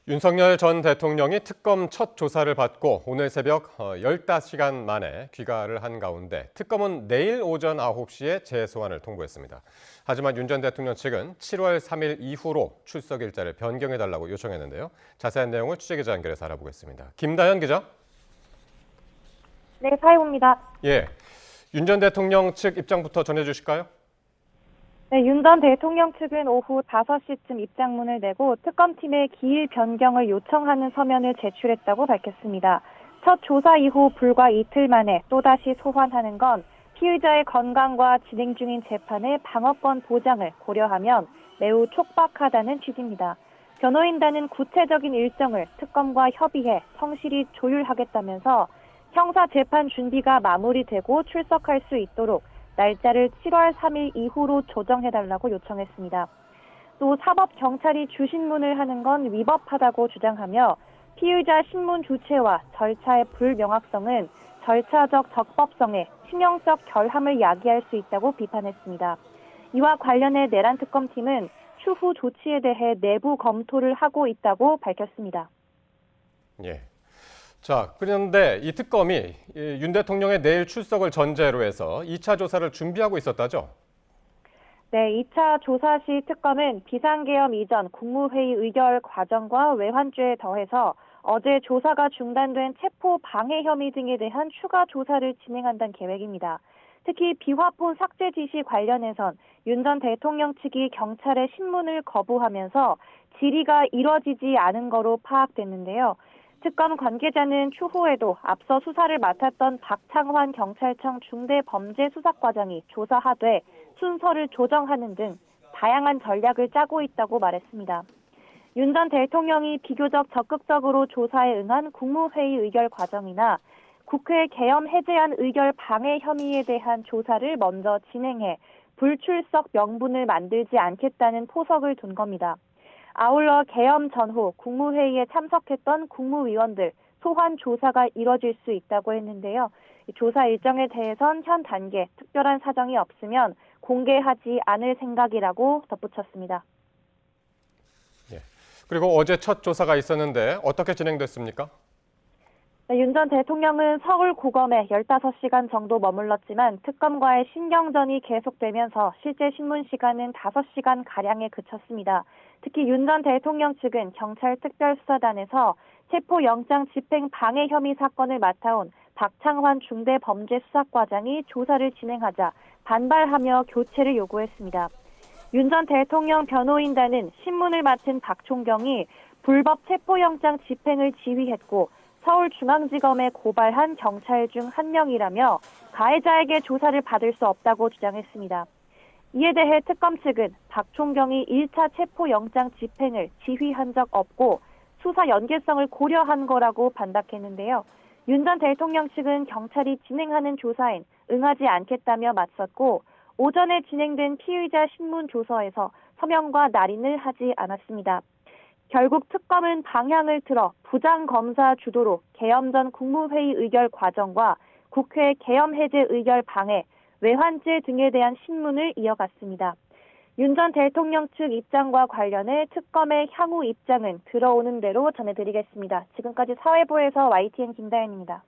윤석열 전 대통령이 특검 첫 조사를 받고 오늘 새벽 15시간 만에 귀가를 한 가운데 특검은 내일 오전 9시에 재소환을 통보했습니다. 하지만 윤 전 대통령 측은 7월 3일 이후로 출석 일자를 변경해달라고 요청했는데요. 자세한 내용을 취재기자 연결해서 알아보겠습니다. 김다현 기자. 네, 사회부입니다. 예, 윤 전 대통령 측 입장부터 전해주실까요? 네, 윤 전 대통령 측은 오후 5시쯤 입장문을 내고 특검팀에 기일 변경을 요청하는 서면을 제출했다고 밝혔습니다. 첫 조사 이후 불과 이틀 만에 또다시 소환하는 건 피의자의 건강과 진행 중인 재판의 방어권 보장을 고려하면 매우 촉박하다는 취지입니다. 변호인단은 구체적인 일정을 특검과 협의해 성실히 조율하겠다면서 형사 재판 준비가 마무리되고 출석할 수 있도록 날짜를 7월 3일 이후로 조정해달라고 요청했습니다. 또 사법경찰이 주신문을 하는 건 위법하다고 주장하며 피의자 신문 주체와 절차의 불명확성은 절차적 적법성에 치명적 결함을 야기할 수 있다고 비판했습니다. 이와 관련해 내란특검팀은 추후 조치에 대해 내부 검토를 하고 있다고 밝혔습니다. 예. 자, 그런데 이 특검이 윤 대통령의 내일 출석을 전제로 해서 2차 조사를 준비하고 있었다죠? 네, 2차 조사 시 특검은 비상계엄 이전 국무회의 의결 과정과 외환죄에 더해서 어제 조사가 중단된 체포 방해 혐의 등에 대한 추가 조사를 진행한다는 계획입니다. 특히 비화폰 삭제 지시 관련해선 윤 전 대통령 측이 경찰에 신문을 거부하면서 질의가 이뤄지지 않은 거로 파악됐는데요. 특검 관계자는 추후에도 앞서 수사를 맡았던 박창환 경찰청 중대범죄수사과장이 조사하되 순서를 조정하는 등 다양한 전략을 짜고 있다고 말했습니다. 윤 전 대통령이 비교적 적극적으로 조사에 응한 국무회의 의결 과정이나 국회 계엄 해제안 의결 방해 혐의에 대한 조사를 먼저 진행해 불출석 명분을 만들지 않겠다는 포석을 둔 겁니다. 아울러 계엄 전후 국무회의에 참석했던 국무위원들 소환 조사가 이뤄질 수 있다고 했는데요. 조사 일정에 대해선 현 단계 특별한 사정이 없으면 공개하지 않을 생각이라고 덧붙였습니다. 예. 그리고 어제 첫 조사가 있었는데 어떻게 진행됐습니까? 네, 윤 전 대통령은 서울고검에 15시간 정도 머물렀지만 특검과의 신경전이 계속되면서 실제 신문 시간은 5시간가량에 그쳤습니다. 특히 윤 전 대통령 측은 경찰 특별수사단에서 체포영장 집행 방해 혐의 사건을 맡아온 박창환 중대범죄수사과장이 조사를 진행하자 반발하며 교체를 요구했습니다. 윤 전 대통령 변호인단은 신문을 맡은 박 총경이 불법 체포영장 집행을 지휘했고 서울중앙지검에 고발한 경찰 중 한 명이라며 가해자에게 조사를 받을 수 없다고 주장했습니다. 이에 대해 특검 측은 박 총경이 1차 체포영장 집행을 지휘한 적 없고 수사 연계성을 고려한 거라고 반박했는데요. 윤 전 대통령 측은 경찰이 진행하는 조사엔 응하지 않겠다며 맞섰고 오전에 진행된 피의자 신문 조서에서 서명과 날인을 하지 않았습니다. 결국 특검은 방향을 틀어 부장검사 주도로 계엄 전 국무회의 의결 과정과 국회 계엄 해제 의결 방해, 외환죄 등에 대한 신문을 이어갔습니다. 윤 전 대통령 측 입장과 관련해 특검의 향후 입장은 들어오는 대로 전해드리겠습니다. 지금까지 사회부에서 YTN 김다현입니다.